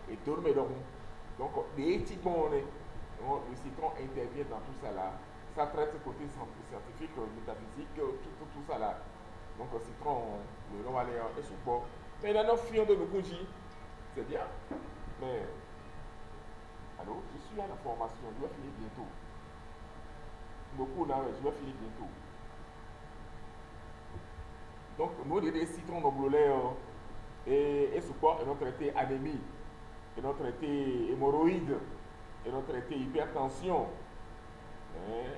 et dormez donc. Donc, des petits bons, le citron intervient dans tout ça là. Ça traite ce côté scientifique, métaphysique, tout ça là. Donc, le citron, le nom aller est sous bord. Mais il y a 9 filles de Nukuji. C'est bien. Mais, allô, je suis à la formation, je vais finir bientôt. Beaucoup là, je vais finir bientôt. Donc, nous, des citrons noblolés et sous quoi? Et nous traiter anémie, et nous traiter hémorroïdes, et nous traiter hypertension.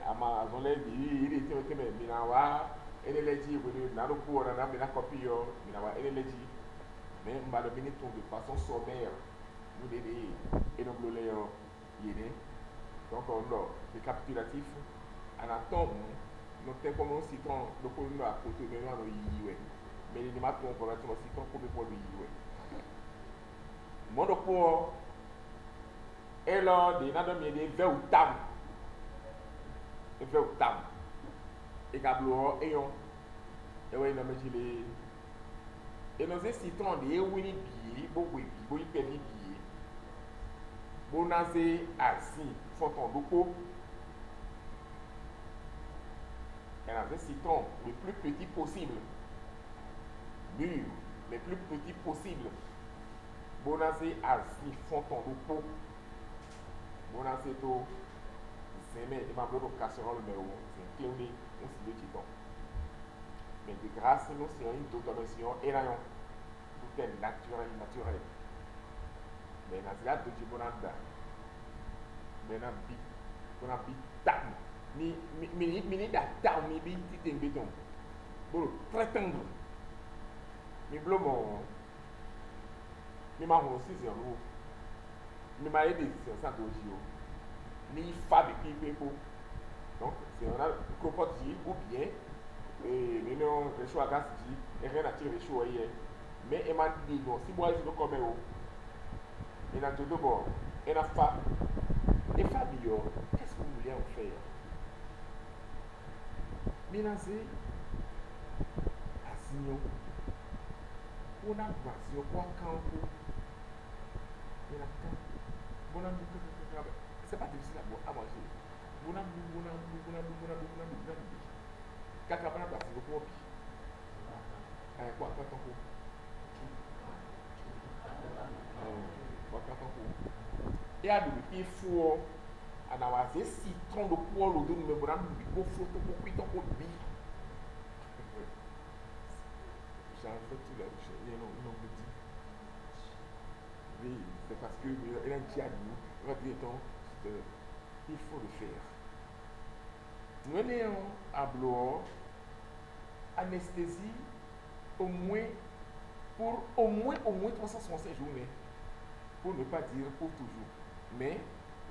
Amazon il était minawa, énergie, n'a pas pour la n'a copie, minawa énergie. Mais on va le mener de façon sommaire. Nous, des noblolés, donc, on a récapitulatif, anatome, nous avons comme un citron, donc on a à côté de nous, mais les maths ont pour un citron comme pour lui. Mon pour et là, des nadam, il y a des verres ou tam, des verres ou tam, et gablo, et on, et ouais, non, mais j'ai les. Et nos citrons, des winnie billes, beaucoup de billes, billes, bonazé, assis, photon, beaucoup. Et dans un citron le plus petit possible, mûr, le plus petit possible. Bonazé assis fonton de peau. Bonazé to zémé et ma bloc casserole mais c'est un clé on s'y dit donc. Mais de grâce nous c'est une d'autorisation et rayon. Tout est naturel. Mais dans la de bonanda. Mais dans bi bonabi tam. Mi da tam mi bi ti béton. Bon, très tendre. Mi bloc mon mi ma aussi c'est un mot. Mi ma aidé c'est ça d'odio. Ni fabriqué people. Donc, c'est on a copote ou bien, mais non, les choix à gaz dit, et rien à tirer les choix hier. Mais il m'a dit, non, si moi je veux comme eux, il a tout d'abord, il a fa, et Fabio, qu'est-ce que vous voulez en faire? Mélanger, Asignon, on a Basio, quoi, Campo, il a quand, c'est pas difficile à manger. Kakabana da si ko bi kwa katon ko kwa katon ko e a do bi fu ana wa se citron do ko lo do me bora bi ko foto ko kwito ko bi j'ai fait tout là il non me dit oui c'est parce que il a dit à nous il va dire donc il faut le faire. Nous avons à bloc anesthésie au moins pour au moins 365 journées. Pour ne pas dire pour toujours. Mais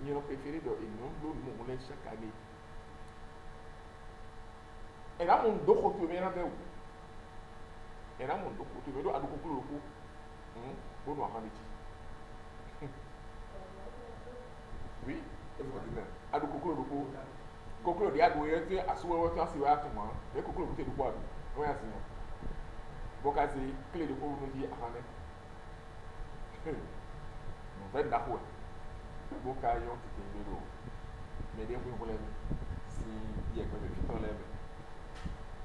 nous avons préféré de nous chaque année. Et là, mon dos côté bien avec vous. Et là, mon dos côté bien avec vous. Bon, nous avons dit. Oui, à vous. Kokolo de adu yete asuwe wote asi wa atuma e kokolo bute du kwadu o ya sin boka si clé de ko no di ahane no ve da ko boka yo ti te do mais des pour problème si il y a comme fiton lève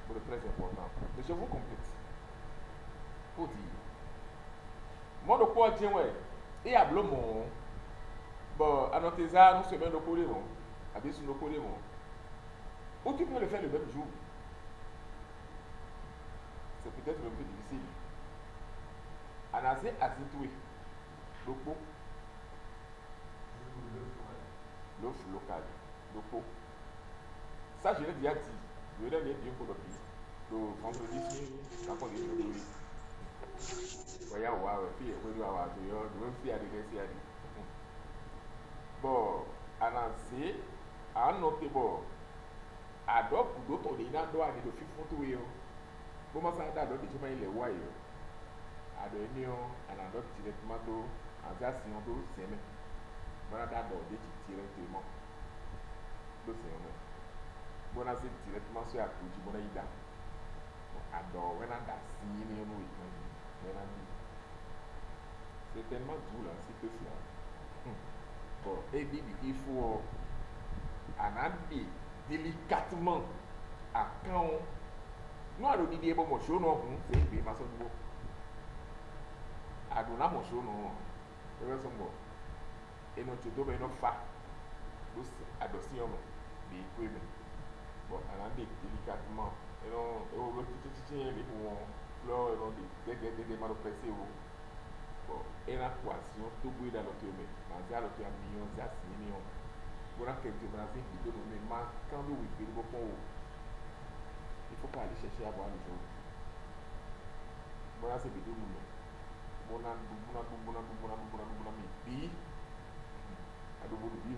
pour très important mais je vous complète pour dire moi de quoi tient ouais et a blo mon bon anoteza nous semaine de coller non abi sur nos coller non. Ou tu peux le faire le même jour. C'est peut-être un peu difficile. Anasé azitoué. Lopo. L'offre locale. Lopo. Ça, je l'ai déjà dit. Je l'ai bien pour le plus. Le vendredi, quand on est venu. Voyez, puis on doit avoir de bon, anasé, à noter bon. Adop d'autres on est dans de fifoto yo comment ça d'adop de chama ile wa yo ado ni on anadop directement do anza si on do seme bona d'adop de directement do seme bona c'est directement sur la couche bona ida ado when and that si ni no we can when and c'est tellement doux là, c'est que cela. Bon, et dit qu'il faut anander délicatement à quand nous allons dire bon, mon show non, c'est bien ma sonne bon. À donner mon show non, c'est vrai son bon. Et non tu dois bien faire, donc adoption de quoi bon, anander délicatement. Et non, et on va tout les pour fleurs, et non des manos pressés bon, et la poisson, tout bruit dans l'autre mais dans l'autre million, c'est 6 millions. Voilà quelques brasiers qui donnent mais quand nous oui, il faut pas aller chercher à voir les choses. Voilà c'est vidéo nous. Bona mi bi adobo do bi.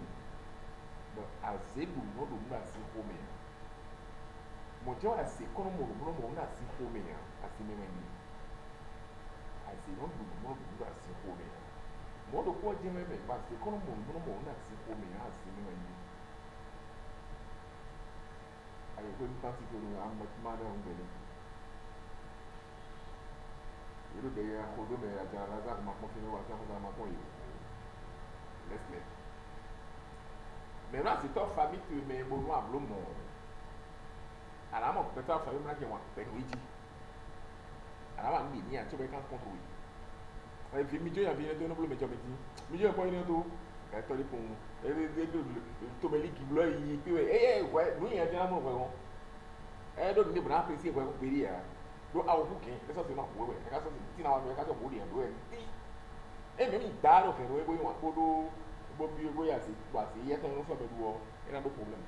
Bon, azebu no do mu asi home. Mo je wa se kono mo na asi home ya, asi me mani. Asi no do mo do asi home ya. Mo do ko je me ba se kono mo na asi home ya, asi me mani. Ayo ko ni party ko no am ma na ngbe. Yóò dé ya kó dómẹ àjà alága àmà pọ́n kí ni wà sáfún sáfún pọ́n yìí lẹ́sìlẹ̀. Maintenant c'est toi famille tu mets bon noir bleu mon. Alors mon peut-être famille moi qui moi ben oui dit. Alors on dit ni à tu veux quand contrôler. Ouais puis milieu il y a bien de nous mais tu me dis. Milieu quoi il est tout. Quand tu les pour et to me qui bleu il puis ouais nous il y a bien mon vraiment. Donc ni bon apprécier quoi pour dire. Do awo bukin eso se na wewe e ka so ti na wa me ka so bodi en do e ti e me mi da lo ke ro e bo yin ko do bo bi bo ya si wa si ye kan so be do e na do problem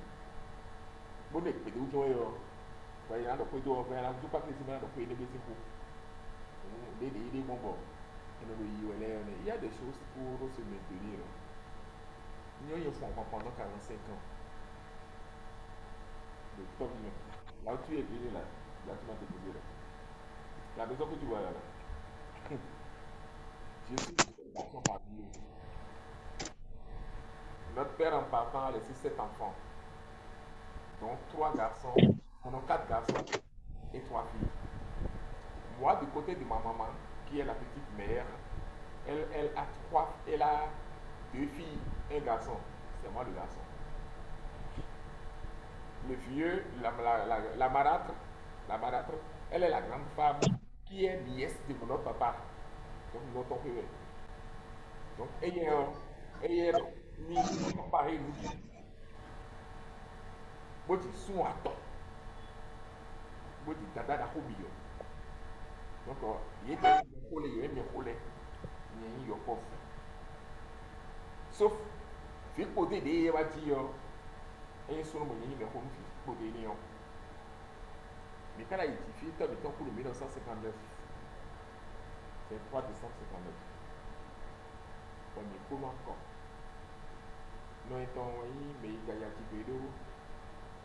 bo ne pe do jo yo wa ya do ko do wa ya do pa ke si na do ko e ne be si ko de bon bon e no yi wele ne il y a des choses pour se maintenir ni on y font pendant 45 ans de top là où tu es venu là tu vas te poser là. La maison que tu vois là, je suis une garçon parmi eux. Notre père en partant a laissé 7 enfants. Donc 3 garçons, non 4 garçons et 3 filles. Moi, du côté de ma maman, qui est la petite mère, elle a 2 filles, un garçon. C'est moi le garçon. Le vieux, la marâtre, elle est la grande femme qui est nièce de notre papa. Donc, notre père. Donc, elle est ni pareil, nous. Moi, je suis à temps. Moi, je suis à temps. Donc, il y a des collègues, il y a des collègues, il y a des collègues. Sauf, il faut que des gens disent, et ils sont les gens qui ont des gens. Mais quand il a été fait, il y a pour le 1959. C'est 3 décembre 59. On est comment encore. Nous étant ici, mais il y a qui peut d'eau.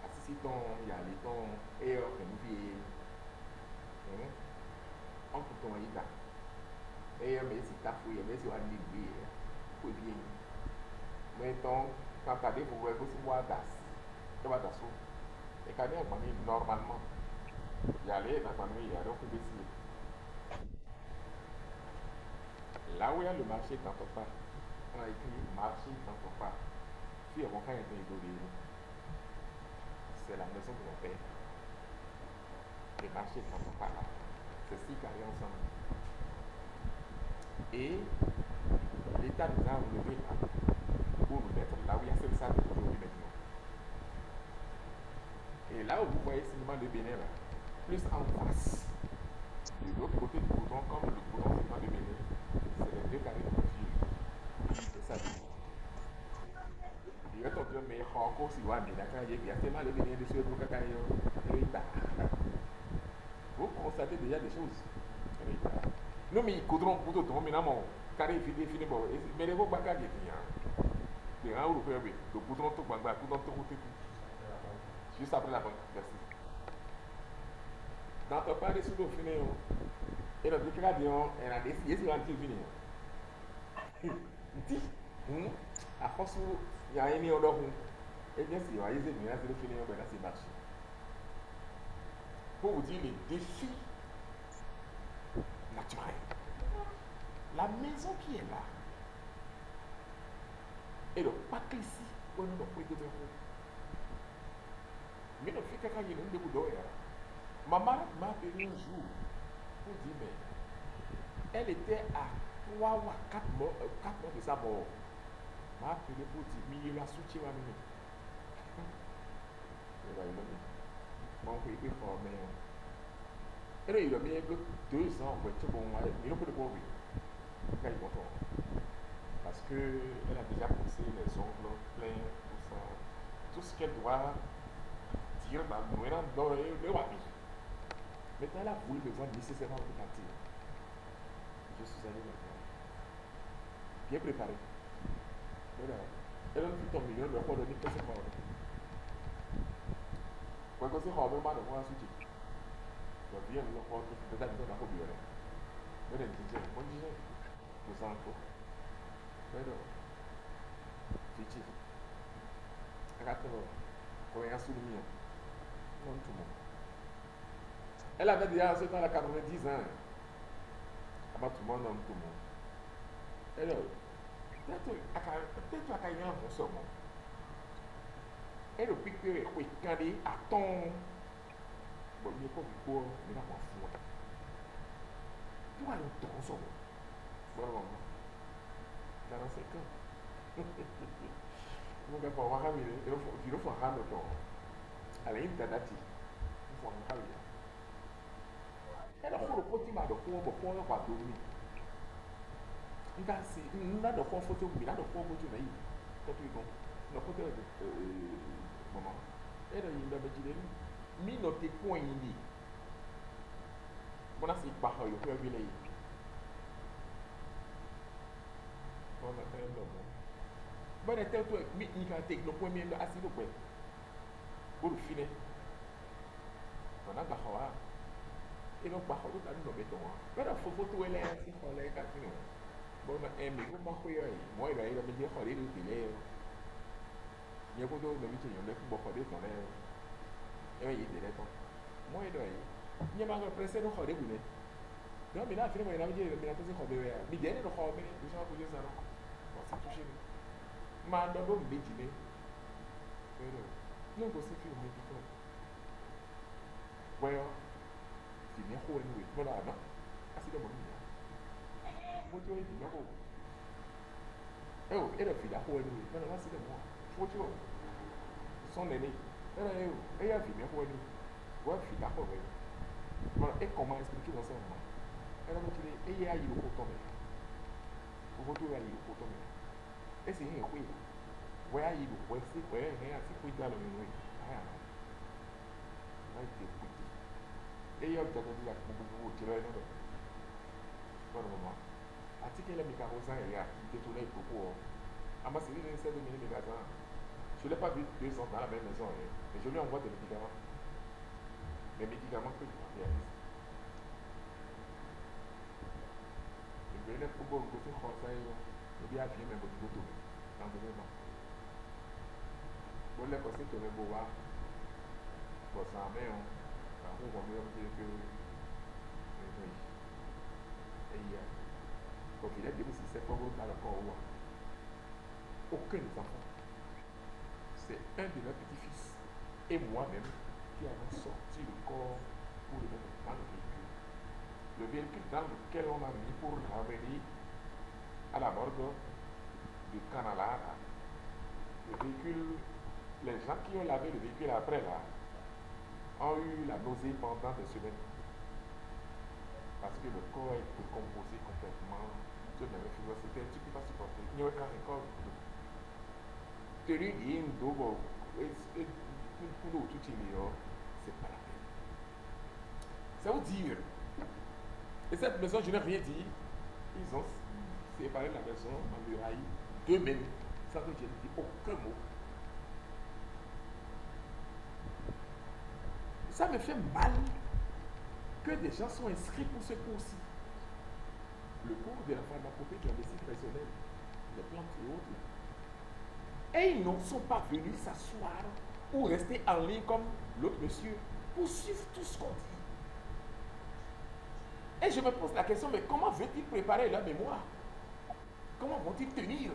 Assistant, il y a les temps, et on fait on peut tomber là. Et mais si tu as fouillé, mais si on a livré, faut bien. Maintenant, quand tu as des problèmes, il faut voir das. Tu vas das. Et quand il y a normalement, il y a les dans la famille, il y a donc baisser. Là où il y a le marché dans ton pas, on a écrit marché dans ton pas. Si on a été isolé, c'est la maison de mon père. Le marché dans ton pas là. C'est ce qui arrive ensemble. Et l'État nous a enlevé là pour nous mettre là où il y a ce centre aujourd'hui maintenant. Et là où vous voyez le cinéma de Bénin là, plus en face, de l'autre côté du coudron, comme le coudron cinéma de Bénin, c'est les 2 carrés de profil. C'est ça. Il y a tout le monde encore si vous avez des carrés, il y a tellement de Bénin dessus, vous constatez déjà des choses. Non, mais il coudron pour tout le monde, mais carré fini, bon. Mais les vos bagages, il y a un européen, le coudron tout, coudron tout. Juste après la banque, merci. Dans ton pas de sous fini, et le décret dit, elle a décidé de rentrer fini. Dit, à force où il y a un million d'euros, et bien sûr, il y a des millions de fini, ben là c'est marché. Pour vous dire les défis naturels. La maison qui est là, et le pack ici, on ne peut pas de verrou. Mais le fait que quand il y a une de vous maman m'a appelé un jour pour dire, mais elle était à 3 ou à 4 mois, de sa mort. M'a appelé pour dire, mais il a soutenu ma minute. Il a eu mon pays formé. Et il a mis 2 ans pour être bon, il n'a pas de bon. Quand il content. Parce qu'elle a déjà poussé les ongles pleins, tout ça. Tout ce qu'elle doit dire dans le wabi. Maintenant, elle a voulu besoin nécessairement de partir. Je suis allé maintenant. Bien préparé. Elle a vu ton million de fois de l'année que c'est mort. Quand c'est mort, on va le voir ensuite. Je viens de le voir, je vais dans la robe. Je vais dire, moi je dis, je sens encore. Fichi. Akatoro. Quand il y a un souvenir. Non, tout le monde. Elle avait déjà à ce temps 90 ans. Avant tout le monde, non, tout le monde. Alors, peut-être qu'il y a un bon second. Et le pic de Wikandi attend. Bon, il n'y a pas du coup, mais il n'y a pas fou. Tu vas le temps second. Bon, 45 ans. Mon gars, pour voir il faut rendre le temps. Allez, il t'a dit. Il faut rendre le temps. Elle a fait le petit mal de pour ne pas dormir. Il a de fois photo, il a de fois photo naïf. Quand tu es bon, le photo de maman. Elle a une dame qui dit, mi noté point indi. Bon, là, c'est pas il faut vivre. On a fait un homme. Bon, elle telle toi, mi il a été le point même assis le point. Pour le filet. On a pas et donc par contre nous mettons mais la photo elle est si on les casino bon mais vous m'envoyez moi il va me dire faut aller le télé il y a beaucoup de métiers il y a beaucoup de temps et il est là moi il doit il y a mal pressé no xode bu ne donc mais là finalement il a dit mais là c'est xode bi dene no xode mais du ça pour dire ça non c'est touché ma do do métier mais non ko c'est film métier ouais fìmí kó ẹnu rẹ̀ gbọ́dọ̀ àná asídọ̀ mọ̀ nìyà mo tí ó yẹ fìmí kó ẹ ò ẹ̀rọ fìdá kó ẹnu rẹ̀ gbọ́dọ̀ asídọ̀ mọ̀ fún tí ó sọ́n nẹ̀ni ẹ̀rọ ẹ ò ẹ̀yà fìmí kó ẹnu wọ́n fìdá kó rẹ̀ gbọ́dọ̀ ẹ̀ kọ́ máa expliqué wọ́n sẹ́wọ̀n mọ̀ ẹ̀rọ mo ti lè ẹ̀yẹ ayé ló kó tọ́ mi gbogbo tó yẹ ayé ló kó tọ́ mi ẹ̀ sì yẹn pé wọ́n ayé ló kó ẹ̀ sí pẹ́ ẹ̀ àti pé gbà lọ nínú ẹ̀ ayà náà wọ́n ti pè et il y a peut-être dit beaucoup de choses. Voilà, maman. À ce qu'elle a mis carrossage, elle a détourné beaucoup. À ma série, j'ai essayé de mener mes magasins. Je ne l'ai pas vu 2 ans dans la même maison, mais je lui envoie des médicaments. Les médicaments que je réalise. Le bénéfice pour beaucoup de conseils, je vais appuyer mes petits photos. Dans le moment. Bon, les conseils que je vais voir, pour ça, mais on va me dire que donc il a dit aussi c'est pas dans le corps aucun des enfants c'est un de leurs petits-fils et moi-même qui avons sorti le corps pour le mettre dans le véhicule dans lequel on a mis pour ramener à la morgue du Canala le véhicule les gens qui ont lavé le véhicule après là ont eu la nausée pendant des semaines. Parce que le corps est décomposé complètement. C'était un petit peu pas supporté. Il n'y a aucun record. Tenue d'une double. C'est pas la peine. Ça veut dire. Et cette maison, je n'ai rien dit. Ils ont séparé la maison en muraille d'eux-mêmes. Ça veut dire je n'ai dit aucun mot. Ça me fait mal que des gens soient inscrits pour ce cours-ci. Le cours de la pharmacopée de la médecine traditionnelle, les plantes et autres. Et ils ne sont pas venus s'asseoir ou rester en ligne comme l'autre monsieur pour suivre tout ce qu'on dit. Et je me pose la question, mais comment veut-il préparer leur mémoire? Comment vont-ils tenir?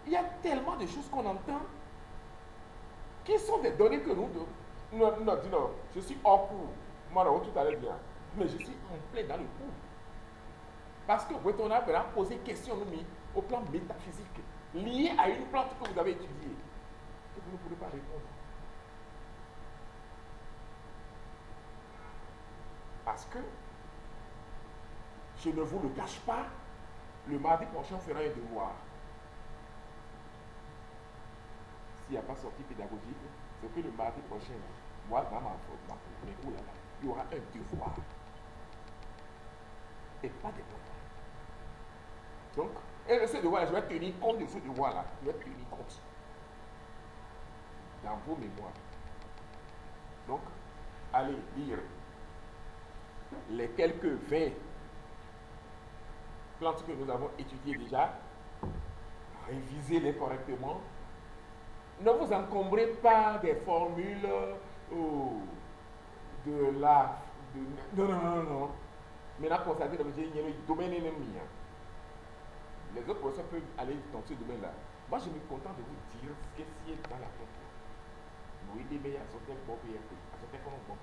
Il y a tellement de choses qu'on entend qui sont des données que nous... Non, non, dis non, je suis hors cours. Moi, non, tout allait bien. Mais je suis en plein dans le cours. Parce que on a vraiment posé question au plan métaphysique, lié à une plante que vous avez étudiée. Et vous ne pouvez pas répondre. Parce que, je ne vous le cache pas, le mardi prochain, on fera un devoir. S'il n'y a pas sortie pédagogique, c'est que le mardi prochain, moi, dans ma mes cours là, il y aura un devoir. Et pas des devoirs. Donc, et ce devoir, je vais tenir compte de ce devoir-là. Je vais tenir compte dans vos mémoires. Donc, allez lire les quelques 20 plantes que nous avons étudiées déjà, révisez-les correctement. Ne vous encombrez pas des formules ou de la... non, non, non, non. Maintenant, constatez que le domaine est mien. Les autres professeurs peuvent aller dans ce domaine-là. Moi, je me contente de vous dire ce qui est dans la tête. Nous aider à sortir bon PRP, à sortir comme bon.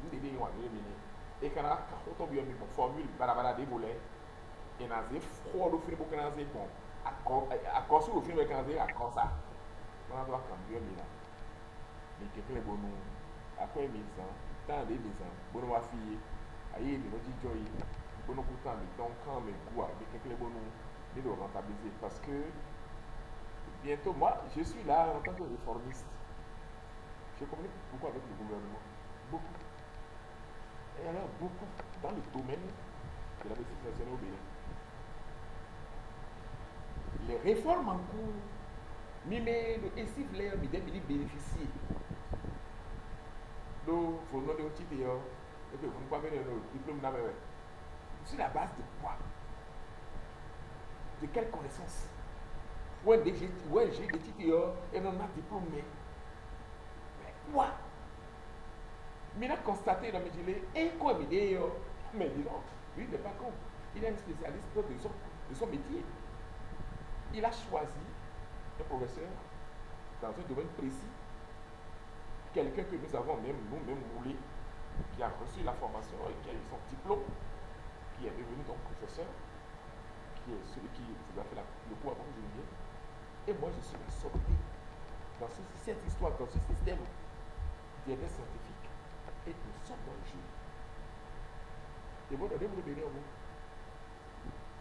Nous aider à mener. Et quand on a une formule, barabara des volets, et on a des froids au film pour qu'on a des bon. À cause du film, on a des à cause ça. On a droit à cambier là. Mais quelqu'un est bon nous. Après 1100, tant des 1100, bon ma fille, aïe, de notre joy, bon nous pourtant, mais donc quand mais quoi, mais quelqu'un est bon nous. De rentabiliser parce que bientôt, moi, je suis là en tant que réformiste. Je communique beaucoup avec le gouvernement. Beaucoup. Et alors, beaucoup dans le domaine de la médecine nationale au Bénin. Les réformes en cours, mais le SIF l'air, mais des bénéficier. Donc, il faut nous donner un petit peu, et que vous ne pouvez pas venir le diplôme là, sur la base de quoi? De quelle connaissance? Ouais, j'ai des titres et non a diplôme, mais quoi? Mais il a constaté dans mes gilets, et quoi, mais dis donc, lui il n'est pas con. Il est un spécialiste de son métier. Il a choisi un professeur dans un domaine précis, quelqu'un que nous avons même nous-mêmes roulé, qui a reçu la formation et qui a eu son diplôme, qui est devenu donc professeur, qui est celui qui vous a fait le cours avant que je vienne. Et moi, je suis la sortie dans cette histoire, dans ce système d'intérêt scientifique. Et nous sommes dans le jeu. Et vous donnez vous bénir vous.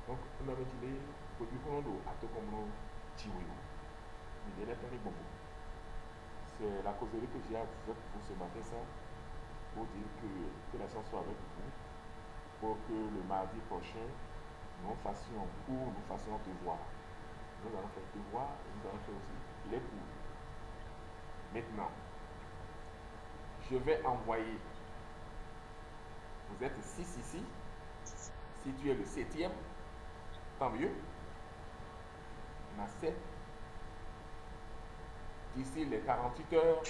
Donc, on a dit, pour du coup, on a tout comme nous, tioué. Mais il est très bon. C'est la causerie que j'ai à vous pour ce matin, ça, pour dire que la science soit avec vous, pour que le mardi prochain, nous fassions cours, nous fassions devoir. Nous allons faire devoir et nous allons faire aussi les cours. Maintenant, je vais envoyer, vous êtes 6 ici, si tu es le 7e, tant mieux. On a 7. D'ici les 48 heures,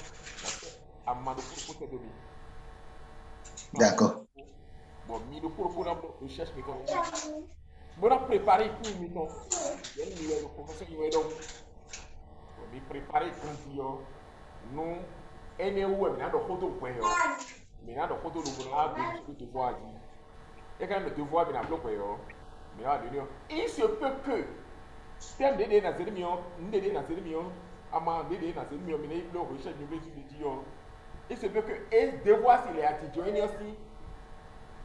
à Mando pour tes demi. D'accord. Bon, Mido pour la recherche, mais comme ça. Bon, on préparé pour Mido. Il y a le professeur qui va donc. Mais préparé pour nous, et nous, mais dans le photo, mais dans le photo, nous avons le devoir dit. Et quand le devoir, mais dans le bloc, mais là, il se peut que, thème d'aider dans ces millions, d'aider dans ces millions, à d'aider dans ces millions, mais le recherche, nous voulons dire, il se peut que, et devoir s'il est attitué aussi,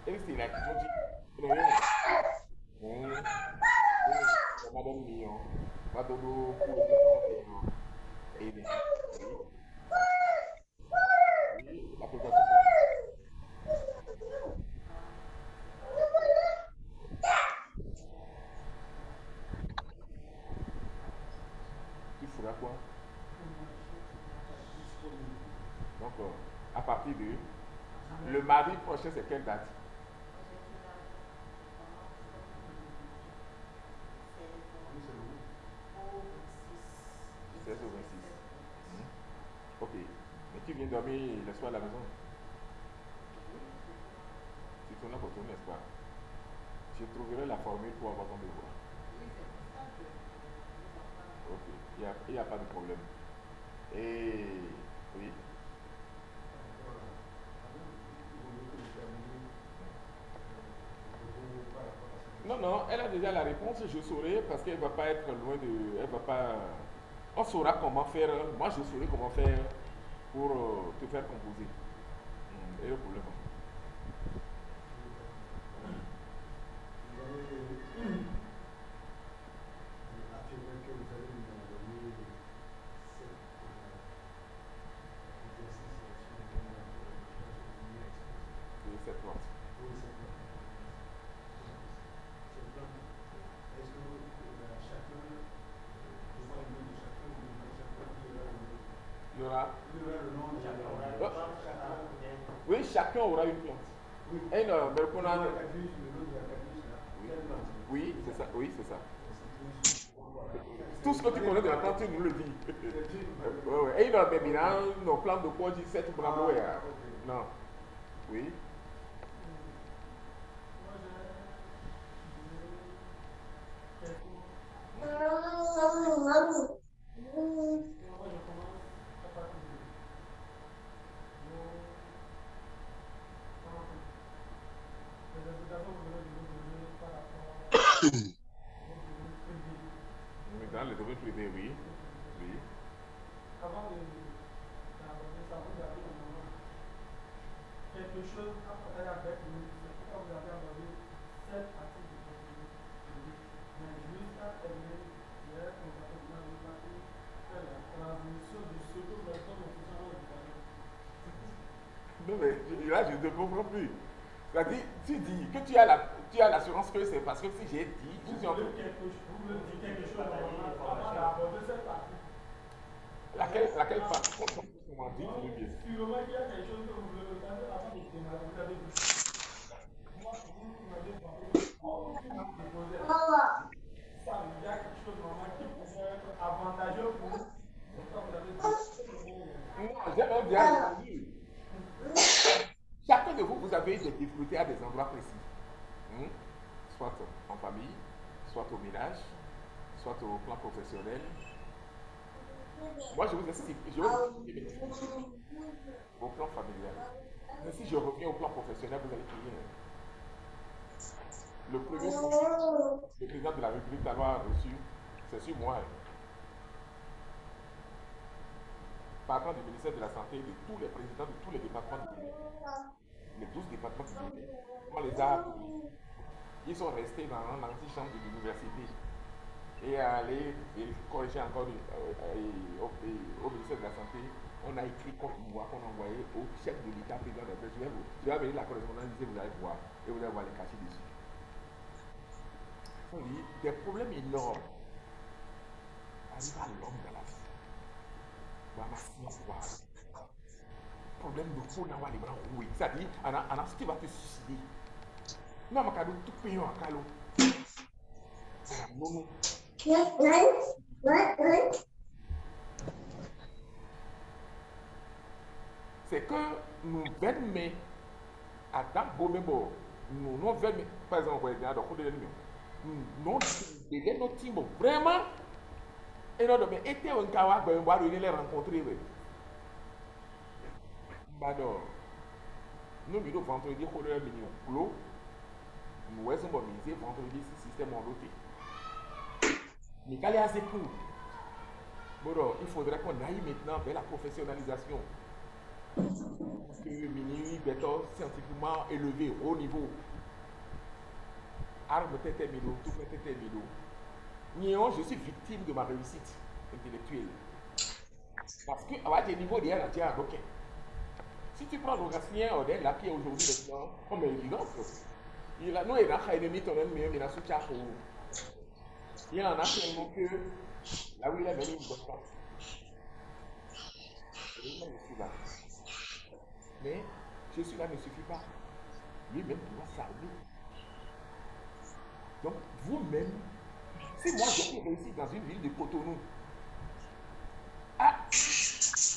et s'il est attitué, madame Million, madame pour le et l'application. Il faudra quoi? Donc, à partir de. Le mardi prochain, c'est quelle date? 16 au 26. Ok. Mais tu viens dormir le soir à la maison? pas. Je trouverai la formule pour avoir ton devoir. Ok, il n'y a pas de problème. Et oui. Non, non, elle a déjà la réponse, je saurai parce qu'elle ne va pas être loin de. Elle va pas. On saura comment faire. Moi, je saurai comment faire pour te faire composer. Et le problème. Vous avez affirmé que vous allez nous envoyer cet exercice sur le thème de la planification. Oui, cette plante. Oui, cette plante. Cette plante, est-ce que chacun, je vois le nom de chacun, chacun Il y aura. il y aura le nom de chacun. Oui, chacun aura une plante. Oui. Et non, mais qu'on a. Le nom de la cactus, là. Oui, Quelle plante? oui, c'est ça. Oui, c'est ça. Tout ce que tu connais de la plante, tu nous le dis. Ouais, ouais. Et il a des nos plantes de quoi dit 7 bravo. Non. Oui. Dans le domaine privé, oui. Oui. Avant d'aborder ça, vous avez un moment quelque chose à partager avec nous. C'est pourquoi vous avez abordé cette partie du contenu public. Mais jusqu'à terminer, il y a un comportement de partie faire la transmission de ce que vous avez comme fonctionnement du talent. Non, mais là, je ne comprends plus. C'est-à-dire, tu dis que tu as l'assurance que c'est parce que si j'ai dit, je suis en train. Vous voulez dire quelque chose avant d'aborder cette partie. Laquelle partie? Comment dire, tu veux bien. Sûrement qu'il y a quelque chose que vous voulez regarder avant de démarrer. Vous avez dit. Moi, vous m'avez parlé de déposer. Ça, il y a quelque chose vraiment qui pourrait être avantageux pour vous. Comme vous avez dit. Non, j'ai bien entendu. Chacun de vous, vous avez des difficultés à des endroits précis. Soit en famille, soit au ménage, soit au plan professionnel. Moi, je vous explique, au plan familial. Mais si je reviens au plan professionnel, vous allez crier. Le premier coup, le président de la République d'avoir reçu, c'est sur moi. Partant du ministère de la Santé, de tous les présidents de tous les départements du Bénin, les 12 départements du Bénin, on les a appelés. Ils sont restés dans l'antichambre de l'université et aller corriger encore au ministère de la Santé. On a écrit contre moi qu'on a envoyé au chef de l'État, président de la République. Je vais venir la correspondance, vous allez voir, et vous allez voir les cachets dessus. On dit des problèmes énormes arrivent à l'homme dans la vie. Problème de faux dans les bras roués. C'est-à-dire, tu vas te suicider. Non, mais tout payant à Calo. Non, non. C'est que nous venons à Dambomebo, nous non venons, par exemple, on va dire, nous non délai notre team vraiment. Et non, mais était un kawa, on va les rencontrer. Bador. Nous, nous vendredi, on a mis au nous sommes mobilisés vendredi, ce système en doté. Mais quand il y a assez court, bon, il faudrait qu'on aille maintenant vers la professionnalisation. Que minuit, béton scientifiquement élevé, haut niveau. Arme tête milo, tout fait tête milo. Néon, je suis victime de ma réussite intellectuelle. Parce que, à des niveaux, il y a un ok. Si tu prends le Racien, là qui est aujourd'hui maintenant, comme évidence, il a, nous, il a un ennemi, ton ennemi, il a soutien pour vous. Il y en a tellement que là où il est venu, il ne bosse pas. Je suis là. Mais je suis là ne suffit pas. Lui-même doit s'armer. Donc, vous-même, si moi je peux réussir dans une ville de Cotonou, à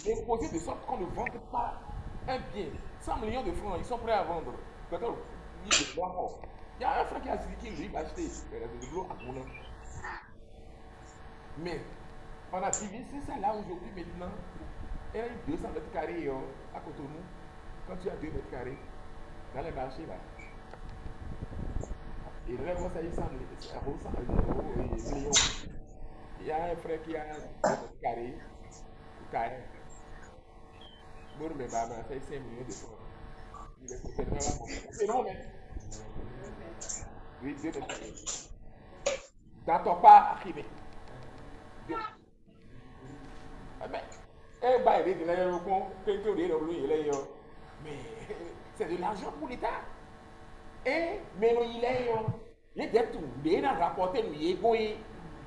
l'imposer de sorte qu'on ne vende pas un bien, 100 millions de francs, ils sont prêts à vendre. Il y a un frère qui a dit qu'il lui va acheter de l'eau à Bouna. Mais on a divisé ça là aujourd'hui maintenant. Il y a 200 mètres carrés à Cotonou. Quand tu as 2 mètres carrés dans les marchés là. Et là, ça y est, millions. Il y a un frère qui a 2 mètres carrés. Nous, mais bah, fait 5 millions de francs. Il est certainement là. C'est non, mais. Oui, 2 mètres carrés. Dans ton pas arrivé. Mais c'est de l'argent pour l'État. Et mais il est les dettes il est rapporté nous y est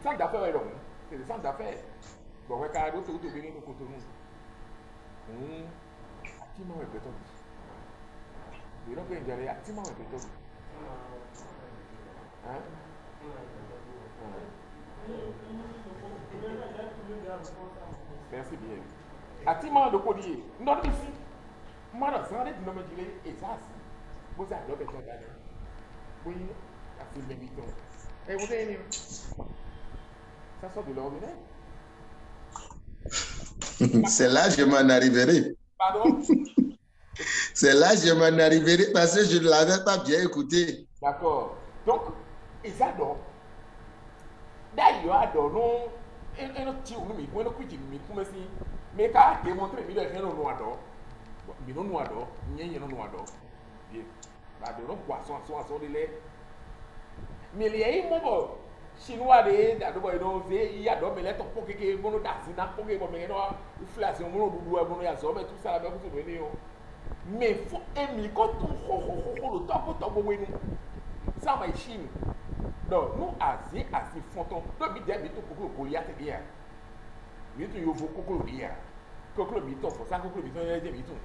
centre d'affaires c'est des centres d'affaires bon ouais carrément c'est où tu viens de Cotonou activement répétons de l'autre côté d'aller activement répétons hein merci bien activement de codier non ici moi dans ça les dynamiques et ça vous avez l'autre côté oui, à ces méditants. Et vous avez ça sort de l'ordinaire. C'est là que je m'en arriverai. Pardon? C'est là que je m'en arriverai parce que je ne l'avais pas bien écouté. D'accord. Donc, ils adorent. D'ailleurs, adorent, non. Et nous tirons, nous, mais nous cuitons, nous, mais quand démontrer, mais nous adorent. Mais nous adorent, nous adorent. Bien. Adorons poisson, de lait. Mais il y a un moment, chinois, il y a des mais les temps pour que les gens d'Azina, pour que les gens inflation, tout ça, mais il faut aimer quand on le temps pour tomber nous. Ça va Chine. Donc, nous, Asie, fantôme. Donc, il y a des gens qui ont Goliath hier. Il y a des gens qui ont hier. Coco le miton, pour ça, coco le miton, il y a des mitons.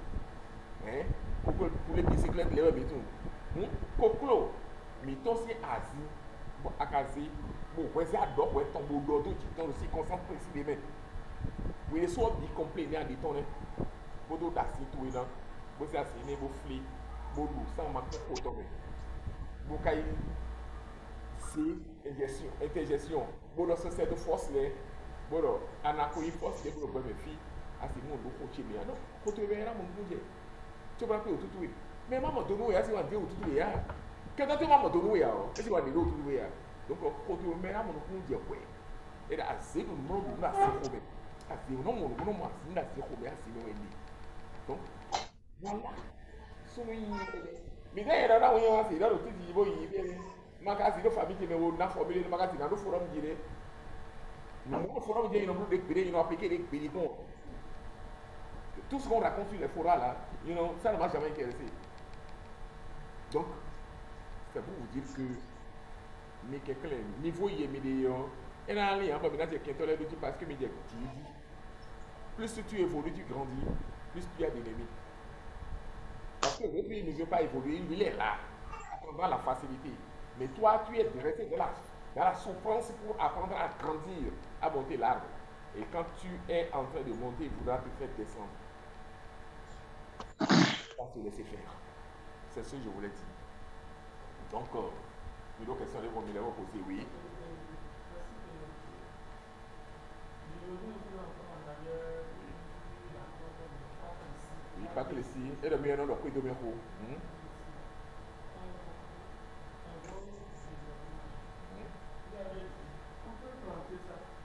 Coco pour les bicyclettes, les mitons. Coco. Mettons si Asie, à Kazi, bon, c'est à d'or, ouais, tombeau d'or, tout qui tombe aussi, concentre précisément. Vous les soit dit complet, mais à des tonnes, vous doutez d'assis tout là, vous êtes assis, vous flé, vous doux, sans manquer autant. Vous caillez, c'est intergestion, vous dans ce set de force là, vous dans anacoï force, vous dans mes filles, à ce moment, vous coachez bien, non, vous trouvez là, mon budget. Tu vas payer tout, mais maman, de nous, il y a ce qu'on dit au tout, quand tu vas me donner, est-ce que tu vas me donner? Donc, quand tu me mets à mon coup, tu es et assez de nom de la sécurité. Assez de nom de la sécurité, assez de nom. Donc, voilà. Mais là, il y a là où il y a aussi, là, le petit niveau, il y a ma case de famille qui me voit formulé le magasin dans le forum d'idée. Nous, le forum d'idée, ils ont appliqué les péditons. Tout ce qu'on raconte sur les forats là, ça ne m'a jamais intéressé. Donc, c'est pour vous dire que mais quelqu'un niveau y est meilleur et là il y a pas maintenant c'est quelqu'un là dit parce que mais plus tu évolues tu grandis plus tu as d'ennemis parce que l'autre il ne veut pas évoluer il est là attendant la facilité mais toi tu es resté dans la souffrance pour apprendre à grandir à monter l'arbre et quand tu es en train de monter il faudra te faire descendre pas te laisser faire c'est ce que je voulais dire. Donc, une autre question de vos millions posées, oui. Oui, pas que ici. Et le meilleur nom de quoi il doit bien.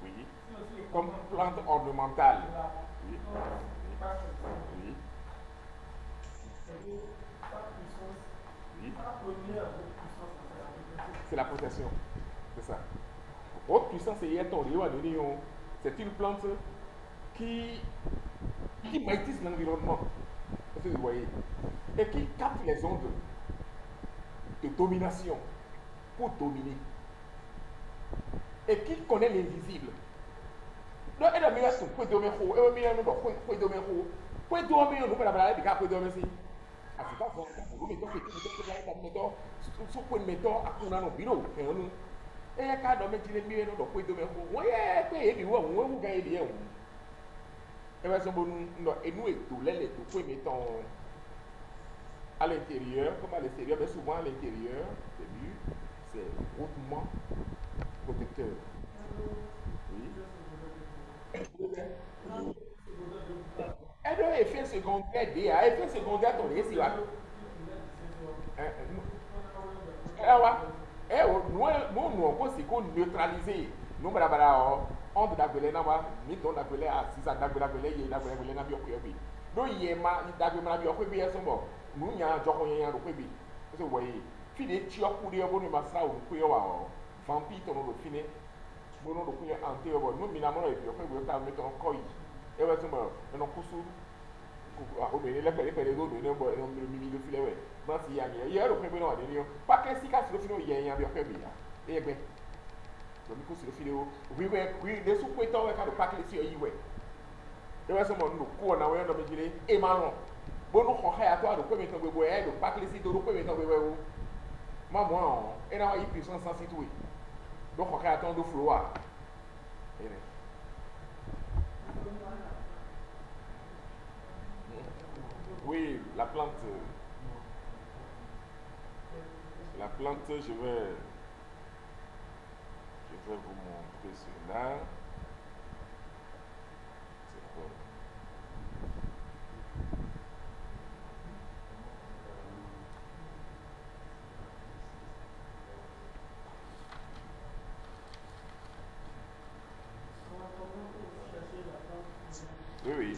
Oui. Comme plante ornementale. Oui. Oui. Oui. C'est la protection. C'est ça. Haute puissance, c'est une plante qui maîtrise l'environnement. Vous voyez. Et qui capte les ondes de domination pour dominer. Et qui connaît l'invisible. Donc, elle a mis son point de dormir, elle a mis un point de dormir, point de dormir, nous, la balade, point de dormir. Ah, c'est pas bon, vous mettez point de méthode à qu'on a nos bureaux. Et il y a qu'à dormir, il est mis dans point de dormir. Oui, et vous gagnez bien. Et bien, et nous, et tout, les point de méthode. à l'intérieur comme à l'extérieur, mais souvent à l'intérieur des murs, c'est hautement protecteur. Oui. Elle a effet secondaire DA, effet secondaire ton esi wa. Nous on si qu'on neutraliser nous bara onde dagbele na wa mi don dagbele a sisa dagbele ye dagbele na bi okuye bi do ye ma dagbele na bi okuye bi eso bo nu nya joko yen ro pe bi so wo yi fi de ti oku de obo ni ma sa o ku yo wa o vampire to no do fine bo no do ku yo ante obo nu mi na mo ro bi okuye bi ta mi to ko yi e we so mo no kusu obìnrin lẹ́pẹ̀lẹ́pẹ̀lẹ́ ló lóyún bọ̀ ẹ̀rọ mímí ló fi lẹ́wẹ̀ bá ti yà yẹn yẹ ẹ̀rọ pé náà wà nínú yọ pákẹ́ sí káàsì ló fi náà yẹ ẹ̀yàn bí ọ̀pẹ̀ mìíràn ẹ̀yẹ gbẹ lọ́mí kó sì ló fi lé o wíwẹ́ wí lé sún pé tọ́wọ́ ẹ̀ka ló pákẹ́ sí ọ̀yí wẹ̀ ẹ̀wẹ́ sọmọ nínú kú ọ̀nà wẹ́n lọ́mí jílé ẹ̀ máa ràn bónú kọ̀ ẹ̀ àtọ́ àdó pẹ̀mí tán gbogbo ẹ̀ ló pákẹ́ sí tó ló pẹ̀mí tán gbogbo ẹ̀ o má mọ̀ ọ́n ẹ̀ náà wà yí pì sọ́n sánsì tó wẹ̀ ló kọ̀ ẹ̀ àtọ́ ló fúlọ́ wà Oui, la plante, je vais vous montrer cela. C'est quoi? Oui, oui.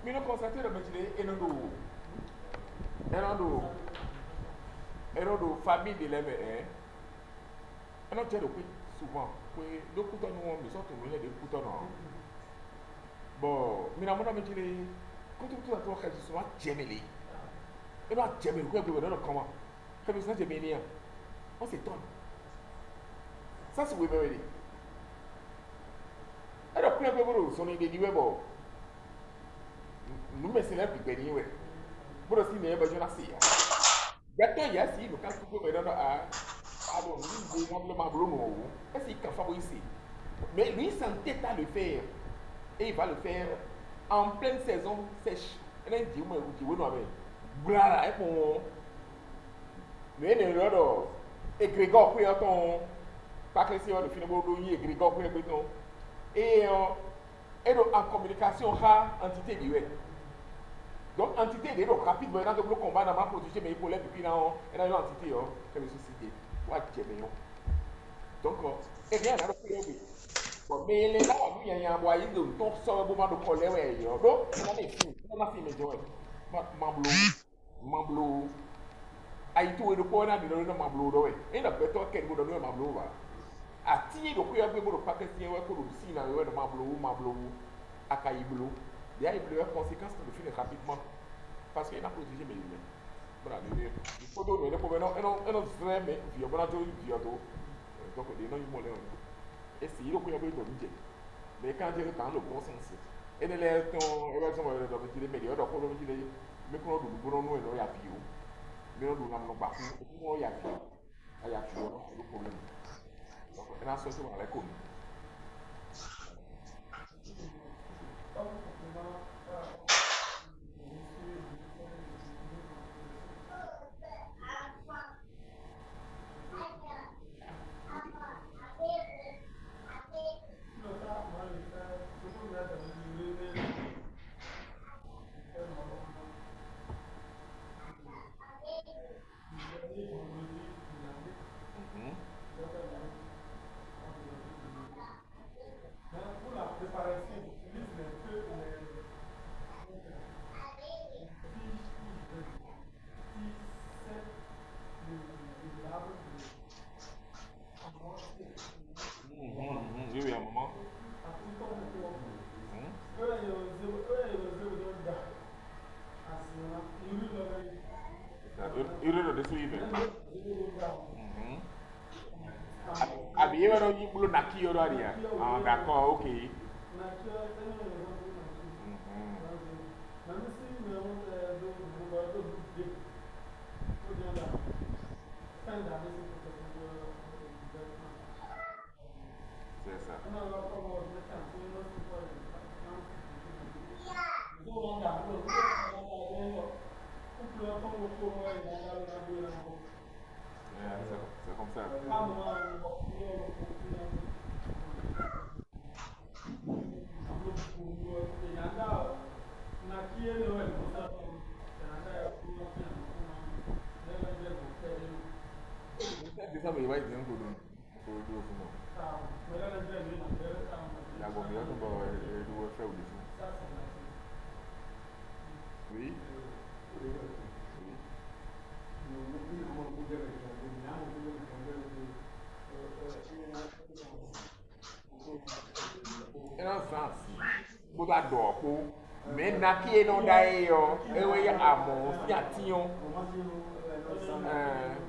Mais nous constatons que nous famille de l'élève, nous avons souvent que nous coûtons nous sommes tous les deux coûtons bon mais nous avons dit quand tu as toi qui souvent gemmelé et nous gemmelé quoi que nous comment que nous sommes gemmelés on s'étonne ça c'est oui mais alors puis après vous sonner des niveaux bon nous mais c'est là puis béni ouais pour aussi ne pas jouer assez bientôt il si nous quand tu peux maintenant à bon nous normalement blonde est-ce qu'il can faire ici mais lui s'entête à le faire et il va le faire en pleine saison sèche et là il dit moi tu veux nous avec blala et pour mais ne regarde et Grégor puis ton pas que c'est le finalement et Grégor puis le ton et en communication ha entité du web donc entité de donc rapide maintenant que le combat n'a pas protégé mais il faut l'être depuis là et là l'entité comme société what j'ai donc et bien là bon mais les là nous y a envoyé de ton sort moment de colère ouais donc on a fini on a fini mais mamblo ayi to do ko na de no mamblo do we e na beto ken go do no mamblo ba ati do ko ya gbe do paketi we ko do si na we no mamblo akayi blo il y a des conséquences de finir rapidement parce qu'il n'a protégé mes humains. Voilà, il faut donner les problèmes. Et non, vrai, mais il y a bon à donc les gens ils m'ont l'air. Et si il y a un peu de mais quand il y a dans le bon sens, et les gens éventuellement dans les médias, donc on dit mais qu'on nous bon nous et nous y a bio, mais nous n'avons pas pu, et nous y a bio, il y a bio, le problème. Donc on a sorti dans la commune. le naki yo dia. Ah d'accord, OK. C'est ça. C'est comme ça. C'est ça, mais il va être un peu long. La bonne, il va faire au dessus. Oui. Oui. É não fancy. Boda dopo. Men na ki não dai yo. Ewe ya amo, si atinho.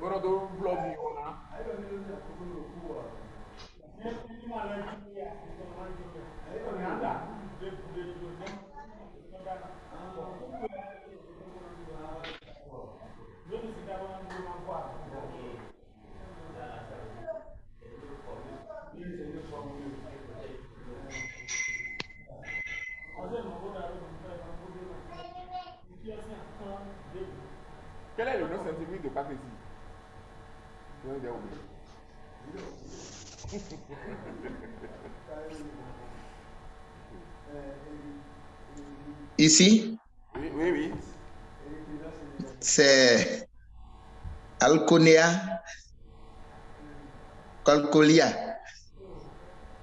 Bora do blog yo na. Quel est le nom scientifique de Papétie? Je vais dire oublié. Ici, Oui, oui, oui. c'est Alconia, Calcolia.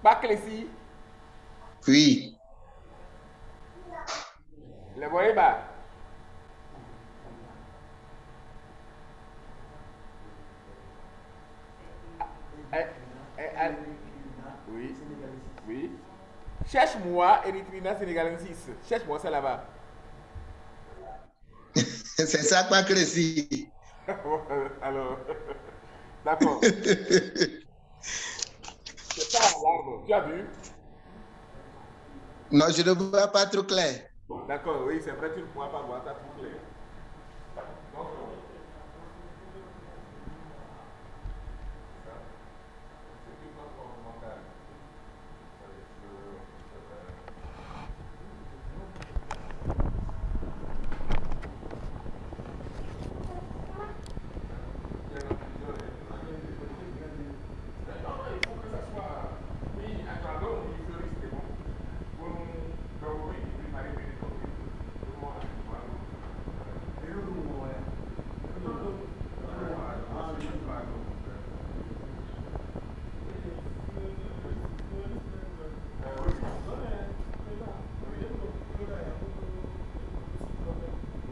Papétie. Oui, Le voyez bas. Oui, oui. Cherche-moi Erythrina sénégalensis. Cherche-moi ça là-bas. c'est ça pas Crécy. Alors, d'accord. C'est pas l'arbre. Tu as vu? Non, je ne vois pas trop clair. D'accord, oui, c'est vrai, tu ne pourras pas voir ça tout clair. Donc, c'est une autre mentale.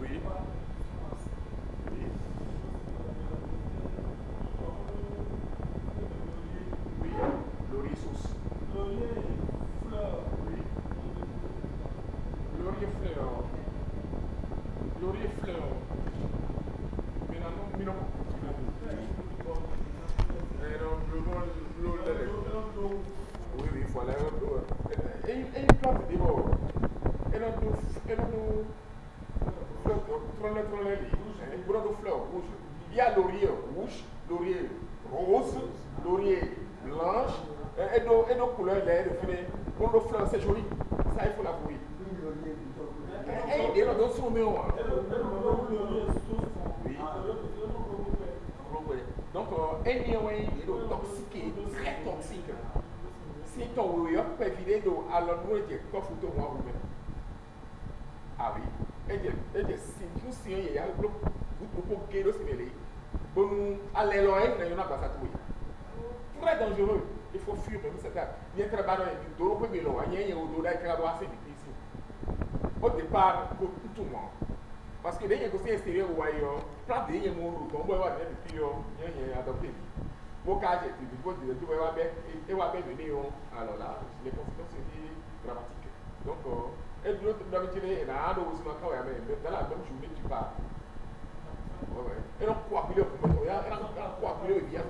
Oui. Oui. Laurier sauce. Oui. Laurier fleur. Laurier fleur. Mais non. Oui, oui, voilà. Et une plante d'abord. Et non, fleurs rouges. Il y a laurier rouge, laurier rose, laurier blanche, et nos couleurs, pour nos fleurs, c'est joli. Ça, il faut l'avouer. Et là, dans son méo. Oui. Donc, un méo est toxique, très toxique. Si ton méo peut vider à l'endroit de quoi photo moi vous-même. Ah oui. Et si vous signez, il y a le groupe qui est aussi. Bon, allez loin, il y en a pas ça tout. Très dangereux. Il faut fuir même ça. Il y a un travail de l'eau, il y a un odeur qui est assez difficile. Au départ, pour tout le monde. Parce que dès que vous êtes extérieur ou ailleurs, plein de gens qui ont depuis adopté. Vos cas, vous avez venir. Alors là, les conséquences sont dramatiques. Donc, et l'autre d'habitude, il y a un autre aussi dans la même journée, tu pars. Et donc, quoi qu'il y ait, il y a un quoi qu'il y ait, il y a un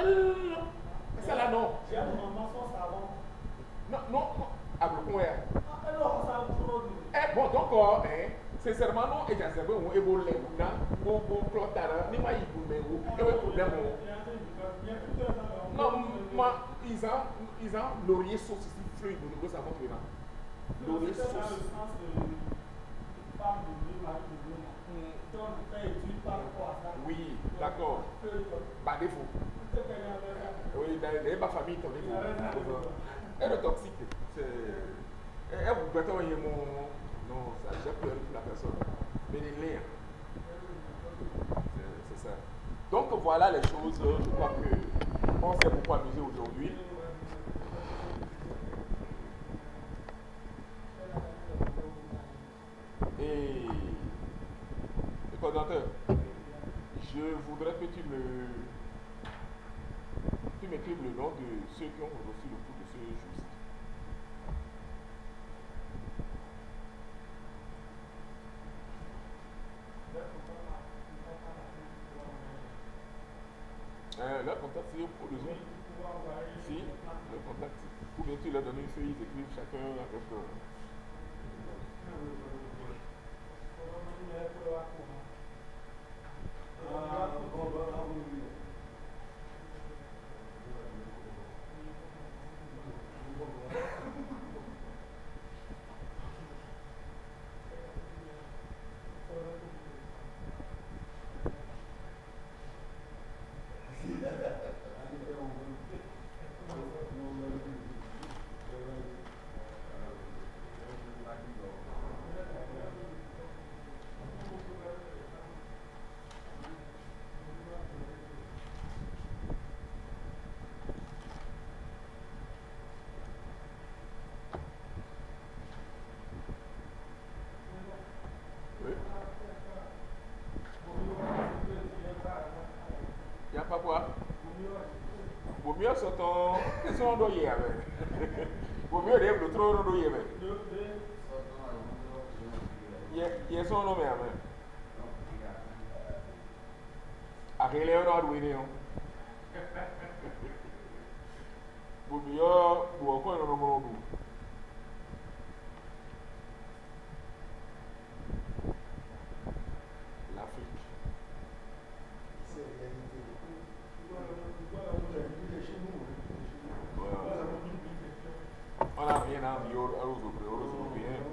Ah non. Celle-là, non. J'ai un moment sans savon. Non. Ah, bon, ouais. Ah, alors, ça va trop. Bon, donc, sincèrement, non, et j'ai un peu de évolué. Bon, clotard, ni moi, il vous met où. Et oui, problème. Non, moi, ils ont laurier sauce ici, fluide, nous savons que là. Laurier sauce. Oui, d'accord. Par défaut. Oui, dans ma famille, ton défaut. Et le toxique, c'est. Et vous mettez mon. Non, ça, j'ai pleuré pour la personne. Mais les liens. C'est ça. Donc voilà les choses, je crois que on s'est beaucoup amusé aujourd'hui. Et le coordinateur, je voudrais que tu m'écrives le nom de ceux qui ont reçu le coup de ce jour-ci. Leur contact, c'est pour le Zoom. Si, le contact. Ou bien tu leur donnes une feuille, ils écrivent chacun avec. Il n'y a pas quoi? Vaut mieux sur ton. Ils sont endoyés avec. Vaut mieux les le trop endoyés avec. Ils sont endoyés avec. Arrêtez le droit de venir. Vaut mieux pour encore un nombre. L'Afrique. On n'a rien à dire aux Européens.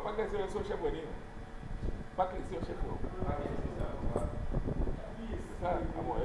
Pas que c'est un chef venir. Pas que c'est un chef. C'est ça, à moi,